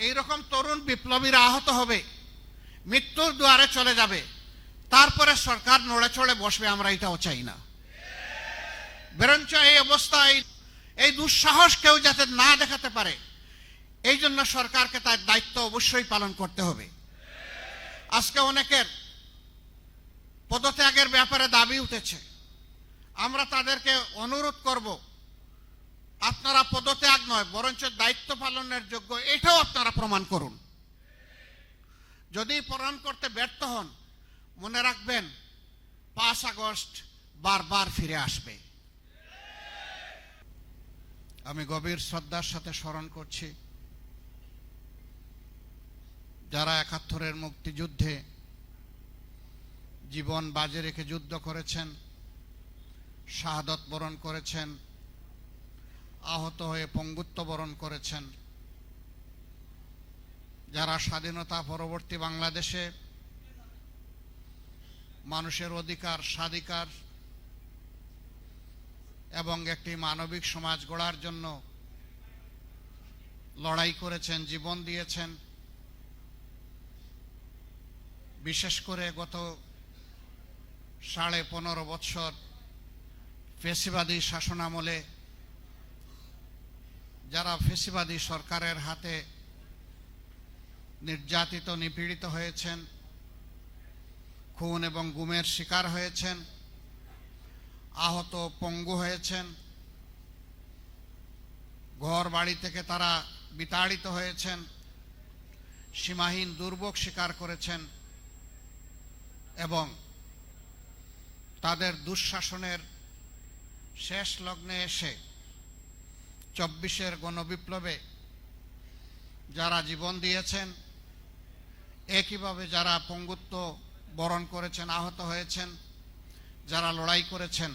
এইরকম তরুণ বিপ্লবীরা আহত হবে, মৃত্যুর দুয়ারে চলে যাবে, তারপরে সরকার নড়ে চড়ে বসবে, আমরা এটাও চাই না। বরঞ্চ এই অবস্থায় এই দুঃসাহস কেউ যাতে না দেখাতে পারে, এই জন্য সরকারকে তার দায়িত্ব অবশ্যই পালন করতে হবে। আজকে অনেকের পদত্যাগের ব্যাপারে দাবি উঠেছে, আমরা তাদেরকে অনুরোধ করব, আপনারা পদত্যাগ নয় বরঞ্চ দায়িত্ব পালনের যোগ্য, এটাও আপনারা প্রমাণ করুন। যদি প্রমাণ করতে ব্যর্থ হন, মনে রাখবেন 5 আগস্ট বারবার ফিরে আসবে। আমি গভীর শ্রদ্ধার সাথে স্মরণ করছি যারা 71-এর মুক্তিযুদ্ধে জীবন বাজি রেখে যুদ্ধ করেছেন, শাহাদত বরণ করেছেন, আহত হয়ে পঙ্গুত্ব বরণ করেছেন, যারা স্বাধীনতা পরবর্তী বাংলাদেশে মানুষের অধিকার, স্বাধিকার এবং একটি মানবিক সমাজ গড়ার জন্য লড়াই করেছেন, জীবন দিয়েছেন। বিশেষ করে গত 15.5 বছর ফ্যাসিবাদী শাসনামলে যারা ফ্যাসিবাদী সরকারের হাতে নির্যাতিত, নিপীড়িত হয়েছেন, খুন এবং গুমের শিকার হয়েছেন, আহত, পঙ্গু হয়েছেন, ঘর বাড়ি থেকে তারা বিতাড়িত হয়েছেন, সীমাহীন দুর্ভোগ স্বীকার করেছেন এবং তাদের দুঃশাসনের শেষ লগ্নে এসে 24-এর গণবিপ্লবে যারা জীবন দিয়েছেন, একইভাবে যারা পঙ্গুত্ব বরণ করেছেন, আহত হয়েছেন, যারা লড়াই করেছেন,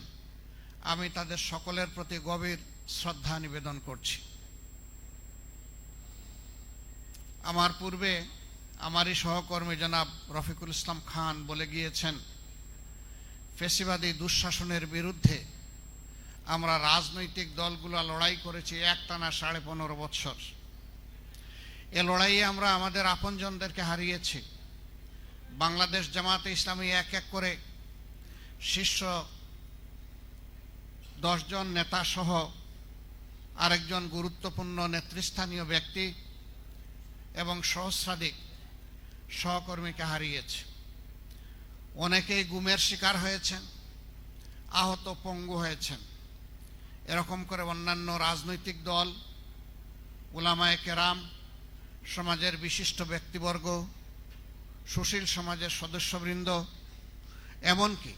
আমি তাদের সকলের প্রতি গভীর শ্রদ্ধা নিবেদন করছি। আমার পূর্বে আমারই সহকর্মী জনাব রফিকুল ইসলাম খান বলে গিয়েছেন, ফ্যাসিবাদী দুঃশাসনের বিরুদ্ধে আমরা রাজনৈতিক দলগুলো লড়াই করেছি একটানা 15.5 বছর। এ লড়াইয়ে আমরা আমাদের আপনজনদেরকে হারিয়েছি। বাংলাদেশ জামাতে ইসলামী এক এক করে শীর্ষ 10 জন নেতা সহ আরেকজন গুরুত্বপূর্ণ নেতৃস্থানীয় ব্যক্তি এবং সহস্রাধিক সহকর্মীকে হারিয়েছে। অনেকেই গুমের শিকার হয়েছেন, আহত, পঙ্গু হয়েছেন। এরকম করে অন্যান্য রাজনৈতিক দল, উলামায়ে কেরাম, সমাজের বিশিষ্ট ব্যক্তিবর্গ, সুশীল সমাজের সদস্যবৃন্দ, এমনকি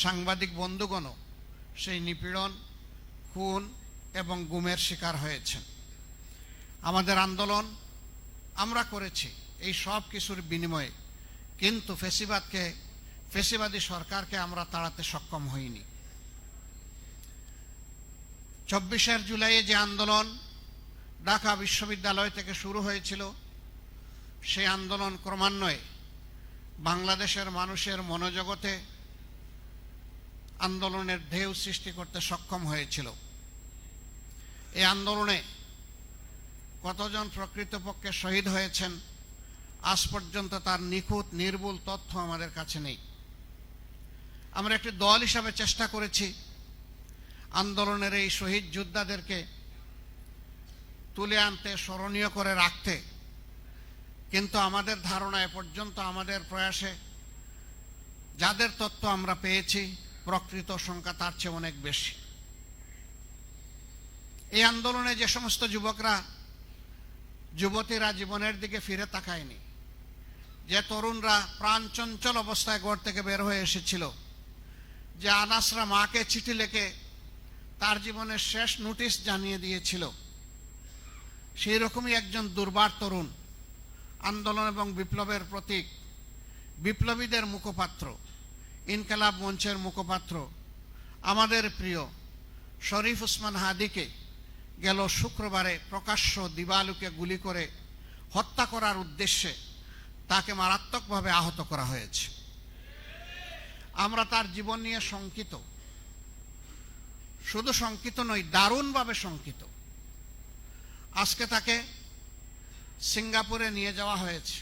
সাংবাদিক বন্ধুগণও সেই নিপীড়ন, খুন এবং গুমের শিকার হয়েছেন। আমাদের আন্দোলন আমরা করেছি এই সব কিছুর বিনিময়ে, কিন্তু ফ্যাসিবাদী সরকারকে আমরা তাড়াতে সক্ষম হইনি। 24 জুলাইয়ে যে আন্দোলন ঢাকা বিশ্ববিদ্যালয় থেকে শুরু হয়েছিল, সেই আন্দোলন ক্রমান্বয়ে বাংলাদেশের মানুষের মনোজগতে আন্দোলনের ঢেউ সৃষ্টি করতে সক্ষম হয়েছিল। এই আন্দোলনে কতজন প্রকৃতপক্ষে শহীদ হয়েছেন আজ পর্যন্ত তার নিখুঁত নির্ভুল তথ্য আমাদের কাছে নেই। আমরা একটি দল হিসাবে চেষ্টা করেছি আন্দোলনের এই শহীদ যোদ্ধাদেরকে তুলে আনতে, স্মরণীয় করে রাখতে, কিন্তু আমাদের ধারণা এ পর্যন্ত আমাদের প্রয়াসে যাদের তথ্য আমরা পেয়েছি প্রকৃত সংখ্যা তার চেয়ে অনেক বেশি। এই আন্দোলনে যে সমস্ত যুবকরা, যুবতীরা জীবনের দিকে ফিরে তাকায়নি, যে তরুণরা প্রাণ চঞ্চল অবস্থায় ঘর থেকে বের হয়ে এসেছিল, যে আনাসরা মাকে চিঠি লিখে তার জীবনের শেষ নোটিশ জানিয়ে দিয়েছিল, সেই রকমই একজন দুর্বার তরুণ, আন্দোলন এবং বিপ্লবের প্রতীক, বিপ্লবীদের মুখপাত্র, ইনকালাব মঞ্চের মুখপাত্র, আমাদের প্রিয় শরীফ ওসমান হাদিকে গেল শুক্রবারে প্রকাশ্য দিবালোকে গুলি করে হত্যা করার উদ্দেশ্যে তাকে মারাত্মকভাবে আহত করা হয়েছে। আমরা তার জীবন নিয়ে শঙ্কিত, শুধু শঙ্কিত নই, দারুণভাবে শঙ্কিত। আজকে তাকে সিঙ্গাপুরে নিয়ে যাওয়া হয়েছে।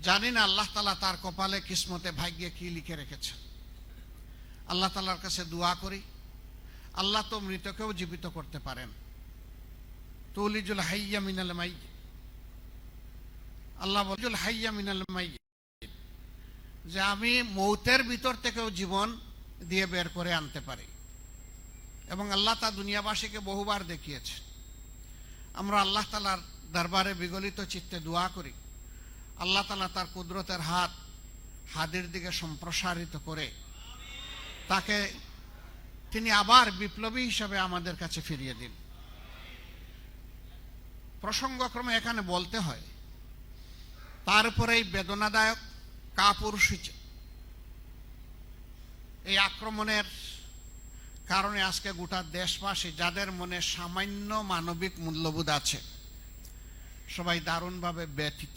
জানি না আল্লাহ তাআলা তার কপালে কিসমতে ভাগ্যে কি লিখে রেখেছেন। আল্লাহ তাআলার কাছে দোয়া করি, আল্লাহ তো মৃতকেও জীবিত করতে পারেন। তুলিজুল হাইয়্যা মিনাল মাইয়্যিত, আল্লাহ বলজুল হাইয়্যা মিনাল মাইয়্যিত, যে আমি মৌতের ভিতর থেকেও জীবন দিয়ে বের করে আনতে পারি। এবং আল্লাহ তা দুনিয়াবাসীকে বহুবার দেখিয়েছে। আমরা আল্লাহ তাআলার দরবারে বিগলিত চিত্তে দোয়া করি, আল্লাহ তাআলা তার কুদরতের হাত হাদির দিকে সম্প্রসারিত করে তাকে তিনি আবার বিপ্লবী হিসেবে আমাদের কাছে ফিরিয়ে দিন। প্রসঙ্গক্রমে এখানে বলতে হয়, তার উপরে এই বেদনাদায়ক কাপুরুষিত এই আক্রমণের কারণে আজকে গোটা দেশবাসী, যাদের মনে সামান্য মানবিক মূল্যবোধ আছে, সবাই দারুণভাবে ব্যথিত।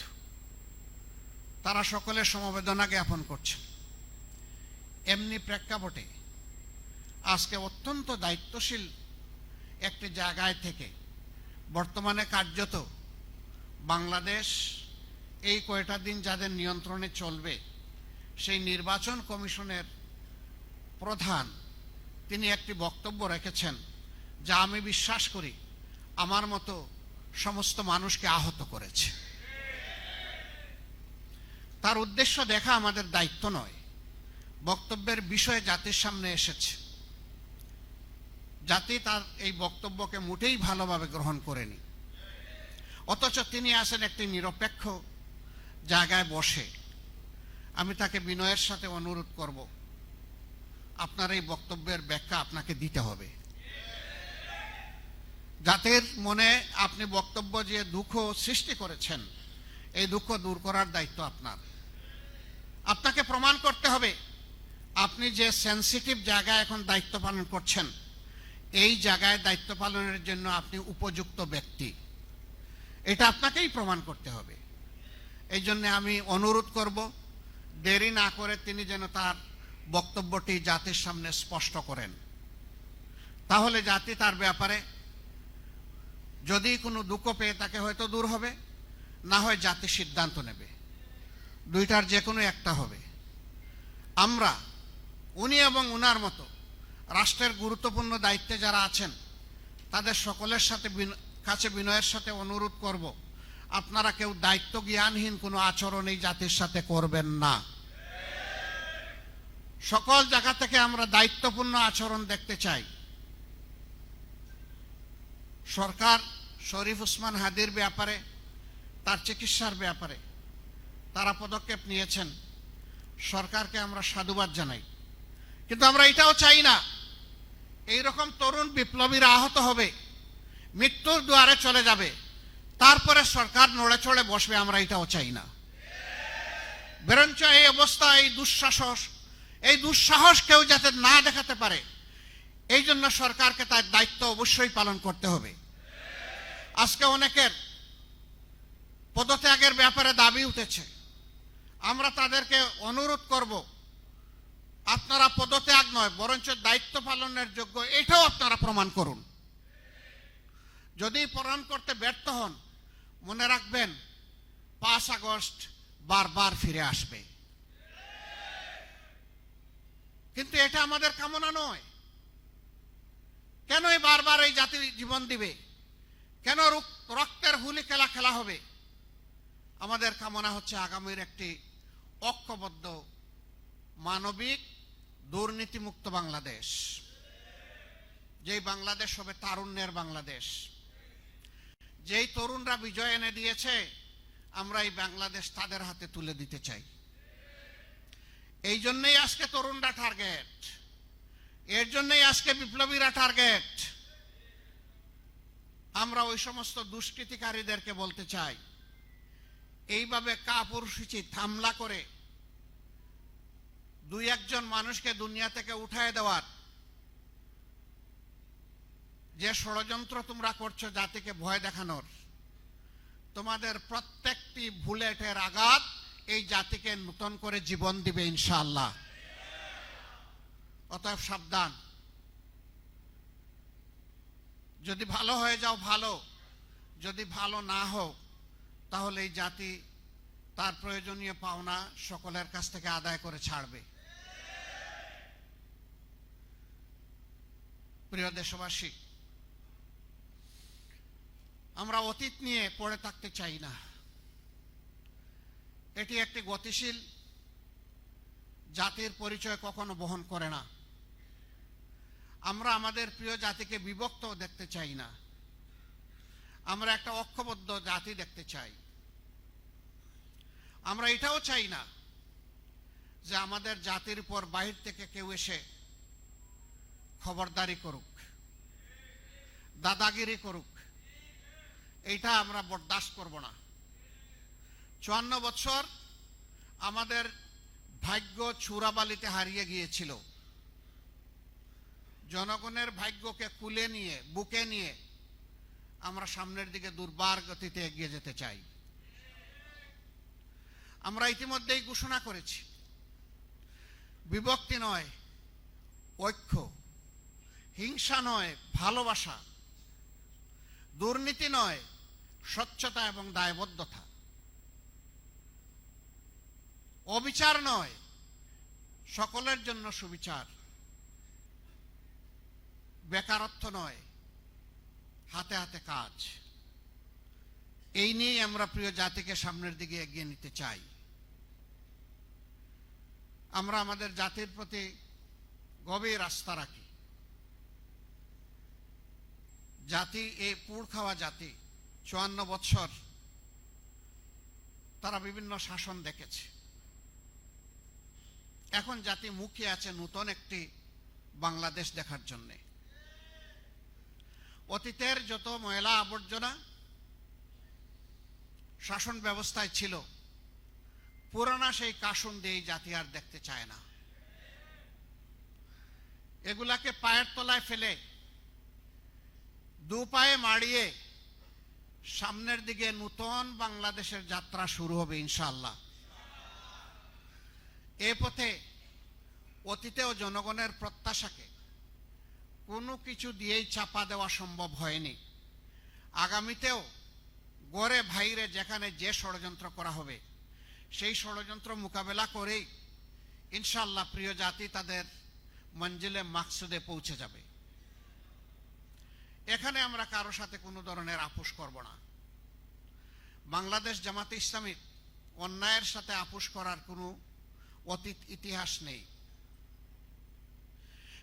তারা সকলে সমবেদনা জ্ঞাপন করছে। এমনি প্রেক্ষাপটে আজকে অত্যন্ত দায়িত্বশীল একটি জায়গায় থেকে বর্তমানে কার্যত বাংলাদেশ এই কয়টা দিন যাদের নিয়ন্ত্রণে চলবে, সেই নির্বাচন কমিশনের প্রধান তিনি একটি বক্তব্য রেখেছেন, যা আমি বিশ্বাস করি আমার মতো সমস্ত মানুষকে আহত করেছে। তার উদ্দেশ্য দেখা আমাদের দায়িত্ব নয়, বক্তব্যের বিষয়ে জাতির সামনে এসেছে। জাতি তার এই বক্তব্যকে মোটেই ভালোভাবে গ্রহণ করেনি, অথচ তিনি আছেন একটি নিরপেক্ষ জায়গায় বসে। আমি তাকে বিনয়ের সাথে অনুরোধ করব, আপনার এই বক্তব্যের ব্যাখ্যা আপনাকে দিতে হবে। জাতির মনে আপনি বক্তব্য যে দুঃখ সৃষ্টি করেছেন, এই দুঃখ দূর করার দায়িত্ব আপনার। আপনাকে প্রমাণ করতে হবে আপনি যে সেনসিটিভ জায়গায় এখন দায়িত্ব পালন করছেন, এই জায়গায় দায়িত্ব পালনের জন্য আপনি উপযুক্ত ব্যক্তি। এটা আপনাকেই প্রমাণ করতে হবে। এই জন্য আমি অনুরোধ করব, দেরি না করে তিনি যেন তার বক্তব্যটি জাতির সামনে স্পষ্ট করেন। তাহলে জাতি তার ব্যাপারে যদি কোনো দুঃখ পেয়ে তাকে হয়তো দূর হবে, না হয় জাতি সিদ্ধান্ত নেবে। দুইটার যে কোনো একটা হবে। আমরা উনি এবং উনার মতো রাষ্ট্রের গুরুত্বপূর্ণ দায়িত্বে যারা আছেন, তাদের সকলের সাথে কাছে বিনয়ের সাথে অনুরোধ করব, আপনারা কেউ দায়িত্ব জ্ঞানহীন কোনো আচরণ এই জাতির সাথে করবেন না। সকল জায়গা থেকে আমরা দায়িত্বপূর্ণ আচরণ দেখতে চাই। সরকার শরীফ ওসমান হাদির ব্যাপারে, তার চিকিৎসার ব্যাপারে তারা পদক্ষেপ নিয়েছেন, সরকারকে আমরা সাধুবাদ জানাই। কিন্তু আমরা এটাও চাই না এইরকম তরুণ বিপ্লবীরা আহত হবে, মৃত্যুর দুয়ারে চলে যাবে, তারপরে সরকার নড়ে চড়ে বসবে। আমরা এটাও চাই না। বরঞ্চ এই অবস্থা, এই দুঃসাহস কেউ যাতে না দেখাতে পারে, এই জন্য সরকারকে তার দায়িত্ব অবশ্যই পালন করতে হবে। আজকে অনেকের পদত্যাগের ব্যাপারে দাবি উঠেছে। আমরা তাদেরকে অনুরোধ করব, আপনারা পদত্যাগ নয় বরঞ্চ দায়িত্ব পালনের যোগ্য, এটাও আপনারা প্রমাণ করুন। যদি প্রমাণ করতে ব্যর্থ হন, মনে রাখবেন 5 আগস্ট বারবার ফিরে আসবে। কিন্তু এটা আমাদের কামনা নয়। কেন বারবার এই জাতি জীবন দিবে? কেন রক্তের হুলি খেলা হবে? আমাদের কামনা হচ্ছে আগামীর একটি ঐক্যবদ্ধ, মানবিক, দুর্নীতিমুক্ত বাংলাদেশ, যেই বাংলাদেশ হবে তারুণ্যের বাংলাদেশ। যেই তরুণরা বিজয় এনে দিয়েছে, আমরা এই বাংলাদেশ তাদের হাতে তুলে দিতে চাই। এই জন্যই আজকে তরুণরা টার্গেট, এর জন্যই আজকে বিপ্লবীরা টার্গেট। আমরা ওই সমস্ত দুষ্কৃতিকারীদেরকে বলতে চাই, এইভাবে কাপুরুষোচিত হামলা করে 2-1 মানুষকে দুনিয়া থেকে উঠায় দেওয়ার যে ষড়যন্ত্র তোমরা করছো জাতিকে ভয় দেখানোর, তোমাদের প্রত্যেকটি বুলেটের আঘাত এই জাতিকে নতুন করে জীবন দিবে ইনশাআল্লাহ। অতএব সাবধান। যদি ভালো হয়ে যাও ভালো, যদি ভালো না হোক তাহলে এই জাতি তার প্রয়োজনীয় পাওনা সকলের কাছ থেকে আদায় করে ছাড়বে। প্রিয় দেশবাসী, আমরা অতীত নিয়ে পড়ে থাকতে চাই না। এটি একটি গতিশীল জাতির পরিচয় কখনো বহন করে না। আমরা আমাদের প্রিয় জাতিকে বিভক্ত দেখতে চাই না। আমরা একটা ঐক্যবদ্ধ জাতি দেখতে চাই। আমরা এটাও চাই না যে আমাদের জাতির উপর বাহির থেকে কেউ এসে খবরদারি করুক, দাদাগিরি করুক। এইটা আমরা বরদাস্ত করব না। 54 বছর আমাদের ভাগ্য চূড়াবালিতে হারিয়ে গিয়েছিল। জনগণের ভাগ্যকে কুলে নিয়ে, বুকে নিয়ে আমরা সামনের দিকে দুর্বার গতিতে এগিয়ে যেতে চাই। আমরা ইতিমধ্যেই ঘোষণা করেছি, বিভক্তি নয় ঐক্য, হিংসা নয় ভালোবাসা, দুর্নীতি নয় স্বচ্ছতা এবং দায়বদ্ধতা, অবিচার নয় সকলের জন্য সুবিচার, বেকারত্ব নয় হাতে হাতে কাজ। এই নিয়ে আমরা প্রিয় জাতিকে সামনের দিকে এগিয়ে নিতে চাই। আমরা আমাদের জাতির প্রতি গভীর আস্থা রাখি। জাতি, এই পুড় খাওয়া জাতি 54 বছর তারা বিভিন্ন শাসন দেখেছে। এখন জাতি মুখিয়ে আছে নতুন একটি বাংলাদেশ দেখার জন্যে। অতীতের যত ময়লা আবর্জনা শাসন ব্যবস্থায় ছিল, পুরানা সেই কাসুন দিয়ে জাতি আর দেখতে চায় না। এগুলাকে পায়ের তলায় ফেলে দু পায়ে মাড়িয়ে সামনের দিকে নতুন বাংলাদেশের যাত্রা শুরু হবে ইনশাআল্লাহ। এ পথে অতীতেও জনগণের প্রত্যাশাকে কোনো কিছু দিয়েই চাপা দেওয়া সম্ভব হয়নি। আগামীতেও গড়ে ভাইরে যেখানে যে ষড়যন্ত্র করা হবে, সেই ষড়যন্ত্র মোকাবেলা করেই ইনশাআল্লাহ প্রিয় জাতি তাদের মঞ্জিলে মাকসুদে পৌঁছে যাবে। এখানে আমরা কারো সাথে কোনো ধরনের আপোষ করব না। বাংলাদেশ জামাতে ইসলামী অন্যায়ের সাথে আপোষ করার কোনো অতীত ইতিহাস নেই।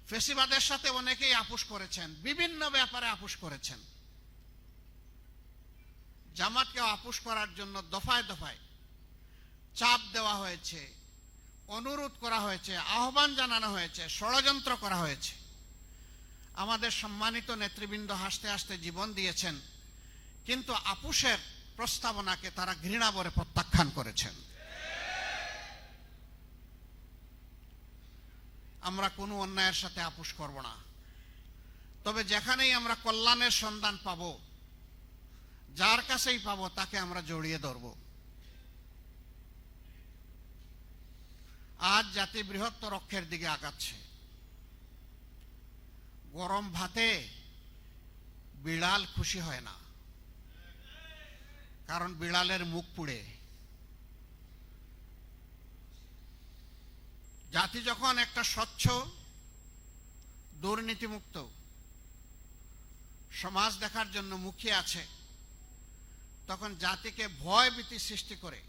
ফেসিবাদের সাথে অনেকেই আপোষ করেছেন, বিভিন্ন ব্যাপারে আপোষ করেছেন। জামাতকে আপোষ করার জন্য দফায় দফায় চাপ দেওয়া হয়েছে, অনুরোধ করা হয়েছে, আহ্বান জানানো হয়েছে, ষড়যন্ত্র করা হয়েছে। আমাদের সম্মানিত নেতৃবৃন্দ হাসতে হাসতে জীবন দিয়েছেন, কিন্তু আপোষের প্রস্তাবনাকে তারা ঘৃণা ভরে প্রত্যাখ্যান করেছেন। আমরা কোনো অন্যায়ের সাথে আপোষ করব না। তবে যেখানেই আমরা কল্যাণের সন্ধান পাব, যার কাছেই পাব তাকে আমরা জড়িয়ে ধরব। আজ জাতি বৃহত্তর লক্ষ্যের দিকে আগাচ্ছে। গরম ভাতে বিড়াল খুশি হয় না, কারণ বিড়ালের মুখ পুড়ে। জাতি যখন একটা স্বচ্ছ দুর্নীতিমুক্ত সমাজ দেখার জন্য মুখিয়ে আছে, তখন জাতিকে ভয় ভীতি সৃষ্টি করে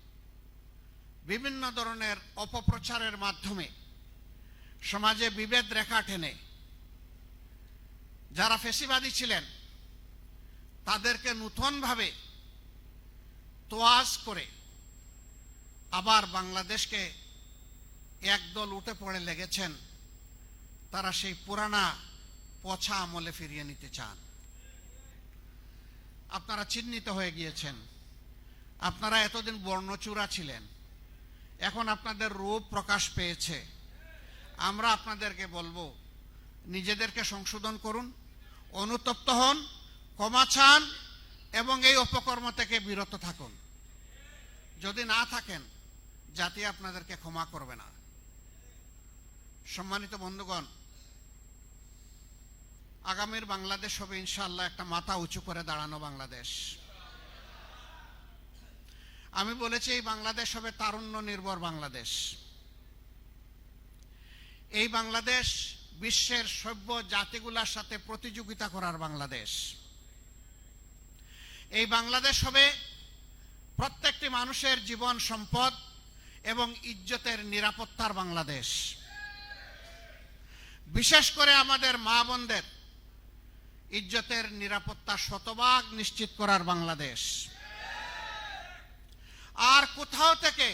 বিভিন্ন ধরনের অপপ্রচারের মাধ্যমে সমাজে বিভেদ রেখা টেনে যারা ফেসিবাদী ছিলেন তাদেরকে নতুনভাবে তোয়াজ করে আবার বাংলাদেশকে একদল উঠে পড়ে লেগেছেন। তারা সেই পুরানা পচা আমলে ফিরিয়ে নিতে চান। আপনারা চিহ্নিত হয়ে গিয়েছেন। আপনারা এতদিন বর্ণচূড়া ছিলেন, এখন আপনাদের রূপ প্রকাশ পেয়েছে। আমরা আপনাদেরকে বলবো, নিজেদেরকে সংশোধন করুন, অনুতপ্ত হন, ক্ষমা চান এবং এই অপকর্ম থেকে বিরত থাকুন। যদি না থাকেন, জাতি আপনাদেরকে ক্ষমা করবে না। সম্মানিত বন্ধুগণ, আগামীর বাংলাদেশ হবে ইনশাআল্লাহ একটা মাথা উঁচু করে দাঁড়ানো বাংলাদেশ। আমি বলেছি এই বাংলাদেশ হবে তারুণ্য নির্ভর বাংলাদেশ। এই বাংলাদেশ বিশ্বের সভ্য জাতিগুলোর সাথে প্রতিযোগিতা করার বাংলাদেশ। এই বাংলাদেশ হবে প্রত্যেকটি মানুষের জীবন সম্পদ এবং ইজ্জতের নিরাপত্তার বাংলাদেশ। বিশেষ করে আমাদের মা বোনদের ইজ্জতের নিরাপত্তা শতভাগ নিশ্চিত করার বাংলাদেশ। আর কোথাও থেকে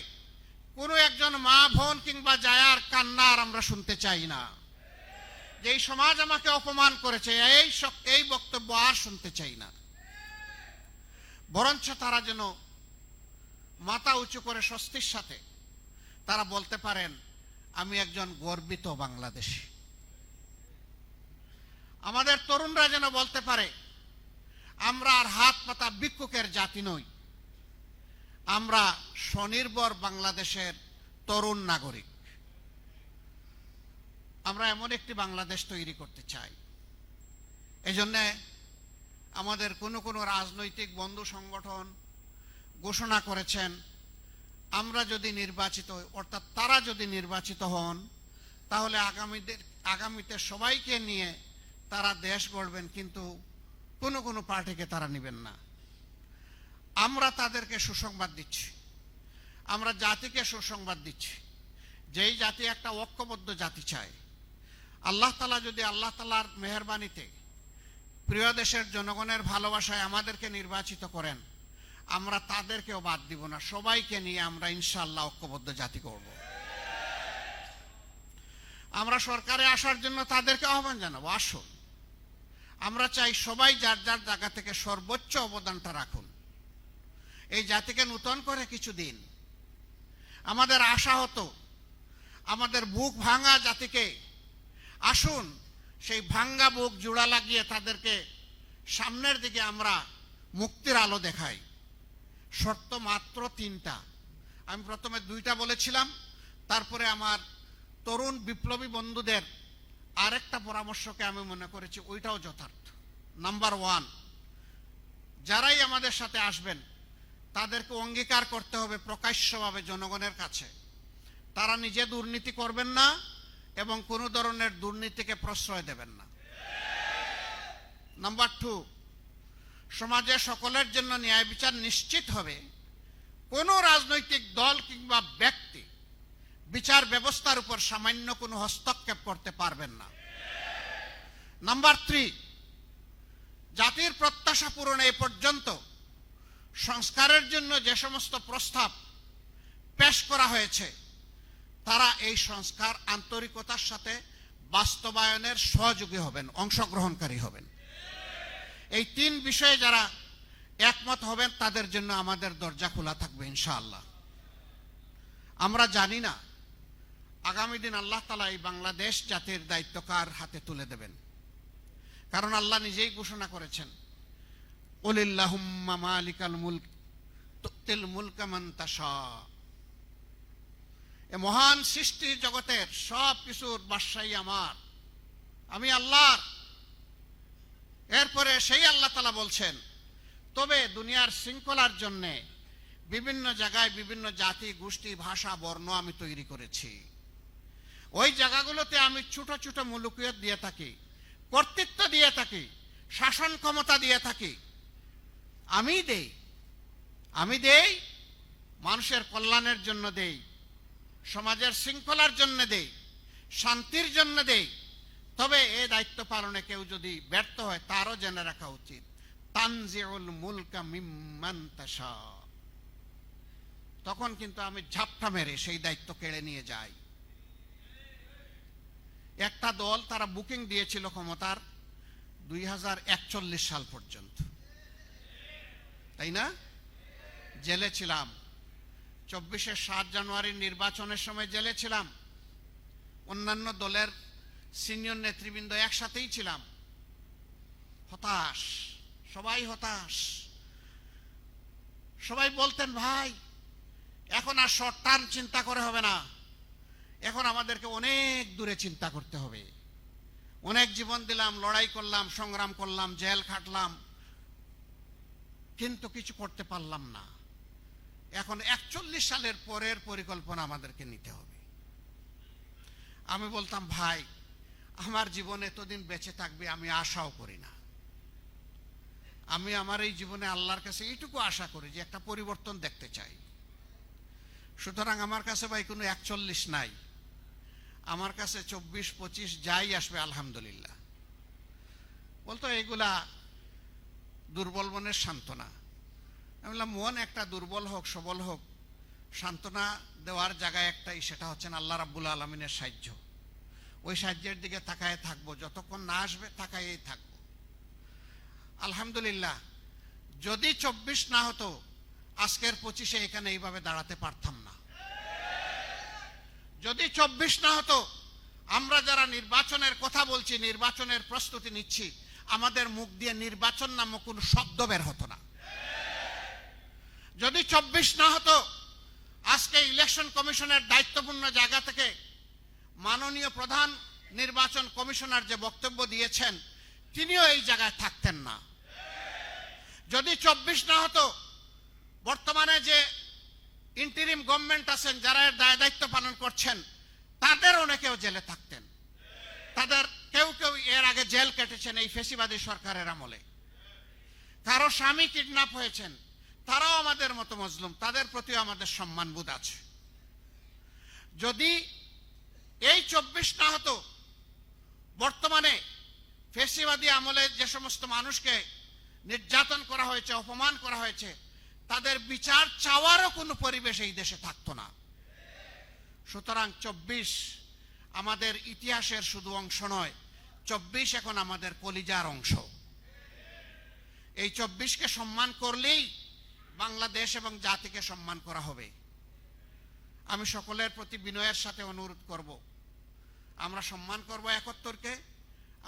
কোনো একজন মা বোন কিংবা জায়ার কান্নার আমরা শুনতে চাই না। যে এই সমাজ আমাকে অপমান করেছে, এই বক্তব্য আর শুনতে চাই না। বরঞ্চ তারা যেন মাথা উঁচু করে স্বস্তির সাথে তারা বলতে পারেন, আমি একজন গর্বিত বাংলাদেশী। আমাদের তরুণরা যেন বলতে পারে, আমরা আর হাত পাতা ভিক্ষুকের জাতি নই, আমরা স্বনির্ভর বাংলাদেশের তরুণ নাগরিক। আমরা এমন একটি বাংলাদেশ তৈরি করতে চাই। এজন্য আমাদের কোনো রাজনৈতিক বন্ধু সংগঠন ঘোষণা করেছেন, আমরা যদি নির্বাচিত হই, অর্থাৎ তারা যদি নির্বাচিত হন, তাহলে আগামীতে সবাইকে নিয়ে তারা দেশ গড়বেন, কিন্তু কোনো পার্টিকে তারা নেবেন না। আমরা তাদেরকে সুসংবাদ দিচ্ছি, আমরা জাতিকে সুসংবাদ দিচ্ছি, যেই জাতি একটা ঐক্যবদ্ধ জাতি চায়। আল্লাহ তাআলা যদি আল্লাহ তাআলার মেহেরবানিতে প্রিয় দেশের জনগণের ভালোবাসায় আমাদেরকে নির্বাচিত করেন, আমরা তাদেরকেও বাদ দিব না, সবাইকে নিয়ে আমরা ইনশাআল্লাহ ঐক্যবদ্ধ জাতি করব। আমরা সরকারে আসার জন্য তাদেরকে আহ্বান জানাবো, আসুন। আমরা চাই সবাই যার যার জায়গা থেকে সর্বোচ্চ অবদানটা রাখুন, এই জাতিকে নূতন করে কিছু দিন। আমাদের আশা হতো আমাদের বুক ভাঙা জাতিকে, আসুন সেই ভাঙ্গা বুক জোড়া লাগিয়ে তাদেরকে সামনের দিকে আমরা মুক্তির আলো দেখাই। শর্ত মাত্র 3টা। আমি প্রথমে 2টা বলেছিলাম, তারপরে আমার তরুণ বিপ্লবী বন্ধুদের আরেকটা পরামর্শকে আমি মনে করেছি ওইটাও যথার্থ। নাম্বার 1, যারাই আমাদের সাথে আসবেন তাদেরকে অঙ্গীকার করতে হবে প্রকাশ্যভাবে জনগণের কাছে তারা নিজে দুর্নীতি করবেন না এবং কোনো ধরনের দুর্নীতিকে প্রশ্রয় দেবেন না। নাম্বার 2, সমাজে সকলের জন্য ন্যায় বিচার নিশ্চিত হবে, কোনো রাজনৈতিক দল কিংবা ব্যক্তি বিচার ব্যবস্থার উপর সামান্য কোনো হস্তক্ষেপ করতে পারবেন না। নাম্বার 3, জাতির প্রত্যাশা পূরণে এ পর্যন্ত সংস্কারের জন্য যে সমস্ত প্রস্তাব পেশ করা হয়েছে, তারা এই সংস্কার আন্তরিকতার সাথে বাস্তবায়নের সহযোগী হবেন, অংশগ্রহণকারী হবেন। এই 3 বিষয়ে যারা একমত হবেন তাদের জন্য আমাদের দরজা খোলা থাকবে ইনশাআল্লাহ। আমরা জানি না আগামী দিন আল্লাহ তাআলা এই বাংলাদেশ জাতির দায়িত্ব কার হাতে তুলে দেবেন, কারণ আল্লাহ নিজেই ঘোষণা করেছেন, কুলিল্লাহুম্মা মালিকাল মুলক তুতিল মুলকা মান তাশা। এ মহান সৃষ্টি জগতের সব কিছুর বাদশাহী আমার, আমি আল্লাহ। এরপরে সেই আল্লাহ তাআলা বলছেন, তবে দুনিয়ার শৃঙ্খলার জন্য বিভিন্ন জায়গায় বিভিন্ন জাতি গোষ্ঠী ভাষা বর্ণ আমি তৈরি করেছি। ওই জায়গাগুলোতে আমি ছোট ছোট মুলুকিয়ত দিয়ে থাকি, কর্তৃত্ব দিয়ে থাকি, শাসন ক্ষমতা দিয়ে থাকি। আমি দেই মানুষের কল্যাণের জন্য দেই, সমাজের শৃঙ্খলার জন্য দেই, শান্তির জন্য দেই। তবে এই দায়িত্ব পালনে কেউ যদি ব্যর্থ হয় তারও জেনে রাখা উচিত, তানজিউল মুলকা মিম্মান তাশা। তখন কিন্তু আমি ঝাপটা মেরে সেই দায়িত্ব কেড়ে নিয়ে যাই। একটা দল তারা বুকিং দিয়েছিল ক্ষমতার 2041 সাল পর্যন্ত, তাই না? জেলে ছিলাম। 7 জানুয়ারির নির্বাচনের সময় জেলে ছিলাম। অন্যান্য দলের সিনিয়র নেতৃবৃন্দ একসাথেই ছিলাম। হতাশ, সবাই হতাশ। সবাই বলতেন, ভাই এখন আর শর্ট টার্ম চিন্তা করে হবে না, এখন আমাদেরকে অনেক দূরে চিন্তা করতে হবে। অনেক জীবন দিলাম, লড়াই করলাম, সংগ্রাম করলাম, জেল খাটলাম, কিন্তু কিছু করতে পারলাম না। এখন 41 সালের পরের পরিকল্পনা আমাদেরকে নিতে হবে। আমি বলতাম, ভাই আমার জীবনে এতদিন বেঁচে থাকবে আমি আশাও করি না। আমি আমার এই জীবনে আল্লাহর কাছে এইটুকু আশা করি যে একটা পরিবর্তন দেখতে চাই। সুতরাং আমার কাছে ভাই কোনো 41 নাই, আমার কাছে 24-25 যাই আসবে আলহামদুলিল্লাহ। বলতো এগুলা দুর্বল মনের সান্ত্বনা। আমি বললাম, মন একটা দুর্বল হোক সবল হোক, সান্ত্বনা দেওয়ার জায়গায় একটাই, সেটা হচ্ছেন আল্লাহ রাব্বুল আলামিনের সাহায্য। ওই সাহায্যের দিকে তাকায় থাকবো, যতক্ষণ না আসবে তাকায়েই থাকবো। আলহামদুলিল্লাহ, যদি 24 না হতো আজকের 25-এ এখানে এইভাবে দাঁড়াতে পারতাম না। যদি 24 না হতো, আমরা যারা নির্বাচনের কথা বলছি, নির্বাচনের প্রস্তুতি নিচ্ছি, আমাদের মুখ দিয়ে নির্বাচন নামক কোনো শব্দ বের হতো না। যদি 24 না হতো, আজকে ইলেকশন কমিশনের দায়িত্বপূর্ণ জায়গা থেকে মাননীয় প্রধান নির্বাচন কমিশনার যে বক্তব্য দিয়েছেন, তিনিও এই জায়গায় থাকতেন না। যদি 24 না হতো, বর্তমানে যে ইন্টারিম গভর্নমেন্ট আছেন, যারা এর দায়িত্ব পালন করছেন, তাদের অনেকেও জেলে থাকতেন। তাদের কেউ কেউ এর আগে জেল কেটেছেন এই ফ্যাসিবাদী সরকারের আমলে। কারো স্বামী কিডন্যাপ হয়েছেন, তারাও আমাদের মতো মজলুম, তাদের প্রতিও আমাদের সম্মানবোধ আছে। যদি এই 24 না হতো, বর্তমানে ফ্যাসিবাদী আমলে যে সমস্ত মানুষকে নির্যাতন করা হয়েছে, অপমান করা হয়েছে, তাদের বিচার চাওয়ারও কোনো পরিবেশ এই দেশে থাকতো না। সুতরাং 24 আমাদের ইতিহাসের শুধু অংশ নয়, 24 এখন আমাদের কলিজার অংশ। এই 24কে সম্মান করলেই বাংলাদেশ এবং জাতিকে সম্মান করা হবে। আমি সকলের প্রতি বিনয়ের সাথে অনুরোধ করব, আমরা সম্মান করব 71কে,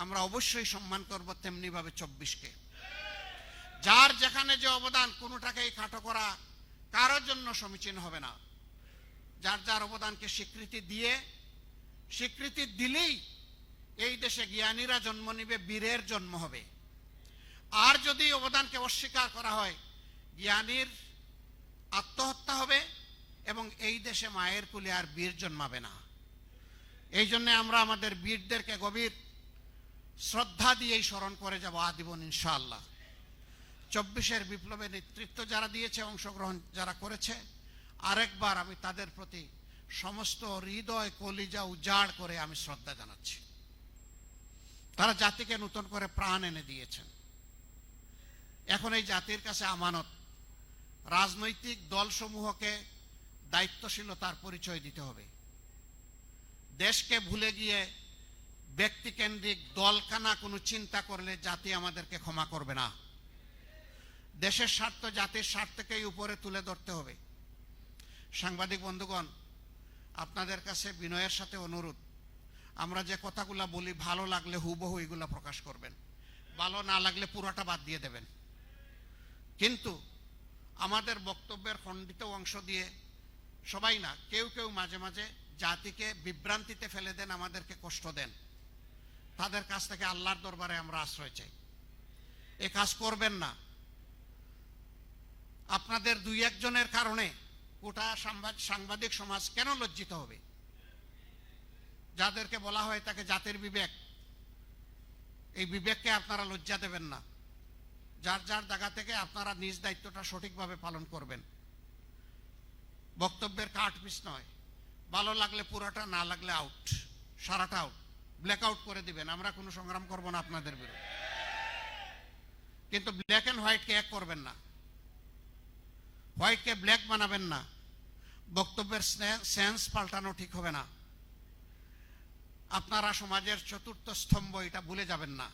আমরা অবশ্যই সম্মান করব তেমনিভাবে 24কে। যার যেখানে যে অবদান, কোনোটাকেই খাটো করা কারোর জন্য সমীচীন হবে না। যার যার অবদানকে স্বীকৃতি দিলেই এই দেশে জ্ঞানীরা জন্ম নিবে, বীরের জন্ম হবে। আর যদি অবদানকে অস্বীকার করা হয়, জ্ঞানীর আত্মহত্যা হবে এবং এই দেশে মায়ের কুলে আর বীর জন্মাবে না। এই জন্য আমরা আমাদের বীরদেরকে গভীর শ্রদ্ধা দিয়েই স্মরণ করে যাব আজীবন ইনশাআল্লাহ। 24-এর বিপ্লবে নেতৃত্ব যারা দিয়েছে, অংশগ্রহণ যারা করেছে, আরেকবার আমি তাদের প্রতি সমস্ত হৃদয় কলিজা উজাড় করে আমি শ্রদ্ধা জানাচ্ছি। তারা জাতিকে নতুন করে প্রাণ এনে দিয়েছেন। এখন এই জাতির কাছে আমানত, রাজনৈতিক দলসমূহকে দায়িত্বশীলতার পরিচয় দিতে হবে। দেশকে ভুলে গিয়ে ব্যক্তিকেন্দ্রিক দলখানা কোনো চিন্তা করলে জাতি আমাদেরকে ক্ষমা করবে না। দেশের স্বার্থ জাতির স্বার্থকেই উপরে তুলে ধরতে হবে। সাংবাদিক বন্ধুগণ, আপনাদের কাছে বিনয়ের সাথে অনুরোধ, আমরা যে কথাগুলো বলি ভালো লাগলে হুবহু এগুলো প্রকাশ করবেন, ভালো না লাগলে পুরোটা বাদ দিয়ে দেবেন। কিন্তু আমাদের বক্তব্যের খণ্ডিত অংশ দিয়ে সবাই না, কেউ কেউ মাঝে মাঝে জাতিকে বিভ্রান্তিতে ফেলে দেন, আমাদেরকে কষ্ট দেন। তাদের কাছ থেকে আল্লাহর দরবারে আমরা আশ্রয় চাই, এ কাজ করবেন না। আপনাদের 2-1 জনের কারণে গোটা সাংবাদিক সমাজ কেন লজ্জিত হবে? যাদেরকে বলা হয় তাকে জাতির বিবেক, এই বিবেককে আপনারা লজ্জা দেবেন না। যার যার জায়গা থেকে আপনারা নিজ দায়িত্বটা সঠিকভাবে পালন করবেন। বক্তব্যের কাট পিস নয়, ভালো লাগলে পুরোটা, না লাগলে আউট, সারাটা আউট, ব্ল্যাক আউট করে দিবেন। আমরা কোনো সংগ্রাম করব না আপনাদের বিরুদ্ধে, কিন্তু ব্ল্যাক অ্যান্ড হোয়াইটকে এক করবেন না, হোয়াইটকে ব্ল্যাক বানাবেন না। বক্তব্যের সেন্স পাল্টানো ঠিক হবে না। আপনারা সমাজের 4র্থ স্তম্ভ, এটা ভুলে যাবেন না।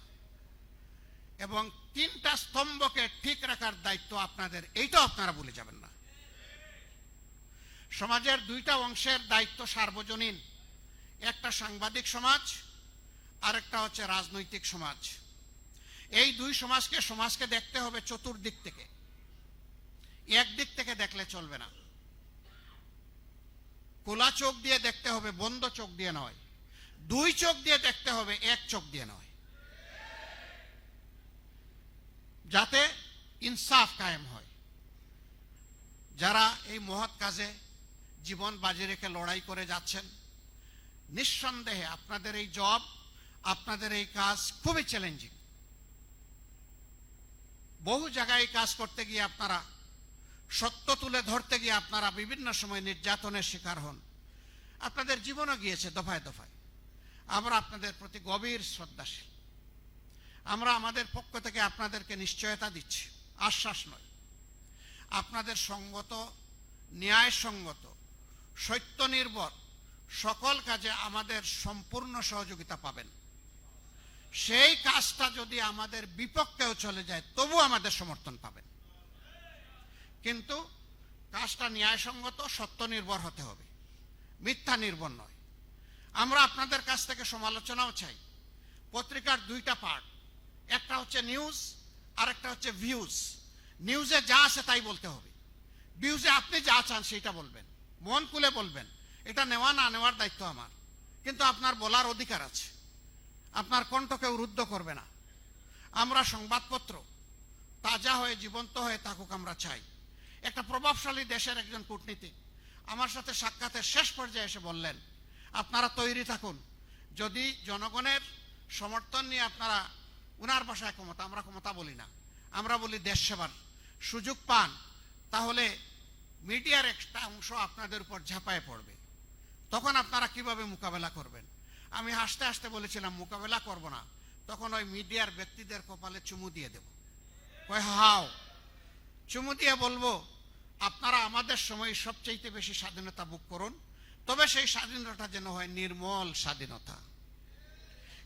এবং 3টা স্তম্ভকে ঠিক রাখার দায়িত্ব আপনাদের, এইটাও আপনারা ভুলে যাবেন না। সমাজের 2টা অংশের দায়িত্ব সার্বজনীন, একটা সাংবাদিক সমাজ, আরেকটা হচ্ছে রাজনৈতিক সমাজ। এই 2 সমাজকে দেখতে হবে চতুর্দিক থেকে, একদিক থেকে দেখলে চলবে না। খোলা চোখ দিয়ে দেখতে হবে, বন্ধ চোখ দিয়ে নয়। 2 চোখ দিয়ে দেখতে হবে, 1 চোখ দিয়ে নয়, যাতে ইনসাফ কায়েম হয়। যারা এই মহৎ কাজে জীবন বাজি রেখে লড়াই করে যাচ্ছেন, নিঃসন্দেহে আপনাদের এই জব, আপনাদের এই কাজ খুবই চ্যালেঞ্জিং। বহু জায়গায় কাজ করতে গিয়ে আপনারা, সত্য তুলে ধরতে গিয়ে আপনারা বিভিন্ন সময় নির্যাতনের শিকার হন। আপনাদের জীবনও গিয়েছে দফায় দফায়। আমরা আপনাদের প্রতি গভীর শ্রদ্ধাশীল। আমরা আমাদের পক্ষ থেকে আপনাদেরকে নিশ্চয়তা দিচ্ছি, আশ্বাস নয়, আপনাদের সঙ্গত, ন্যায়সঙ্গত, সত্য নির্ভর সকল কাজে আমাদের সম্পূর্ণ সহযোগিতা পাবেন। সেই কাজটা যদি আমাদের বিপক্ষেও চলে যায় তবু আমাদের সমর্থন পাবেন, কিন্তু কাজটা ন্যায়সঙ্গত, সত্য নির্ভর হতে হবে, মিথ্যা নির্ভর নয়। আমরা আপনাদের কাছ থেকে সমালোচনাও চাই। পত্রিকার দুইটা পার্ট, একটা হচ্ছে নিউজ আর একটা হচ্ছে ভিউজ। নিউজে যা আছে তাই বলতে হবে, ভিউজে আপনি যা চান সেটা বলবেন, মন খুলে বলবেন। এটা নেওয়া না নেওয়ার দায়িত্ব আমার, কিন্তু আপনার বলার অধিকার আছে। আপনার কণ্ঠ কেউ রুদ্ধ করবে না। আমরা সংবাদপত্র তাজা হয়ে জীবন্ত হয়ে থাকুক আমরা চাই। একটা প্রভাবশালী দেশের একজন কূটনীতিক আমার সাথে সাক্ষাতের শেষ পর্যায়ে এসে বললেন, আপনারা তৈরি থাকুন, যদি জনগণের সমর্থন নিয়ে আপনারা, উনার ভাষায় ক্ষমতা, আমরা ক্ষমতা বলি না, আমরা বলি দেশ সেবার সুযোগ পান, তাহলে মিডিয়ার একটা অংশ আপনাদের উপর ঝাঁপায় পড়বে। তখন আপনারা কিভাবে মোকাবেলা করবেন? আমি হাসতে হাসতে বলেছিলাম, মোকাবেলা করব না, তখন ওই মিডিয়ার ব্যক্তিদের কপালে চুমু দিয়ে দেব। কই হাও, চুমু দিয়ে বলবো, আপনারা আমাদের সময় সবচেয়ে বেশি স্বাধীনতা ভোগ করুন, তবে সেই স্বাধীনতা যেন হয় নির্মল স্বাধীনতা।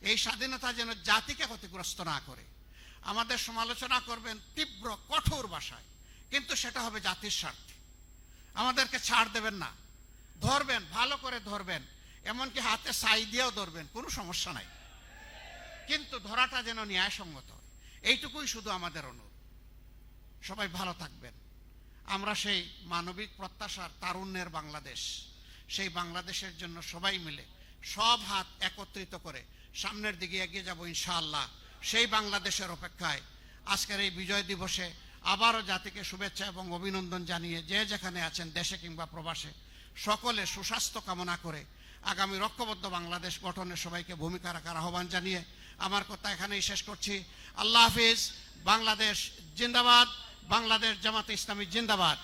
এই স্বাধীনতা যেন জাতিকে ক্ষতিগ্রস্ত না করে। আমাদের সমালোচনা করবেন তীব্র কঠোর ভাষায়, কিন্তু সেটা হবে জাতির স্বার্থে। আমাদেরকে ছাড় দেবেন না, ধরবেন, ভালো করে ধরবেন, এমনকি হাতে ছাই দিয়েও ধরবেন, কোনো সমস্যা নাই, কিন্তু ধরাটা যেন ন্যায়সঙ্গত হয়। এইটুকুই শুধু আমাদের অনুরোধ। সবাই ভালো থাকবেন। আমরা সেই মানবিক প্রত্যাশার তারুণ্যের বাংলাদেশ, সেই বাংলাদেশের জন্য সবাই মিলে সব হাত একত্রিত করে সামনের দিকে এগিয়ে যাব ইনশাআল্লাহ। সেই বাংলাদেশের অপেক্ষায় আজকের এই বিজয় দিবসে আবারও জাতিকে শুভেচ্ছা এবং অভিনন্দন জানিয়ে, যে যেখানে আছেন দেশে কিংবা প্রবাসে, সকলে সুস্বাস্থ্য কামনা করে আগামী ঐক্যবদ্ধ বাংলাদেশ গঠনে সবাইকে ভূমিকা রাখার আহ্বান জানিয়ে আমার কথা এখানেই শেষ করছি। আল্লাহ হাফিজ। বাংলাদেশ জিন্দাবাদ। বাংলাদেশ জামাতে ইসলামী জিন্দাবাদ।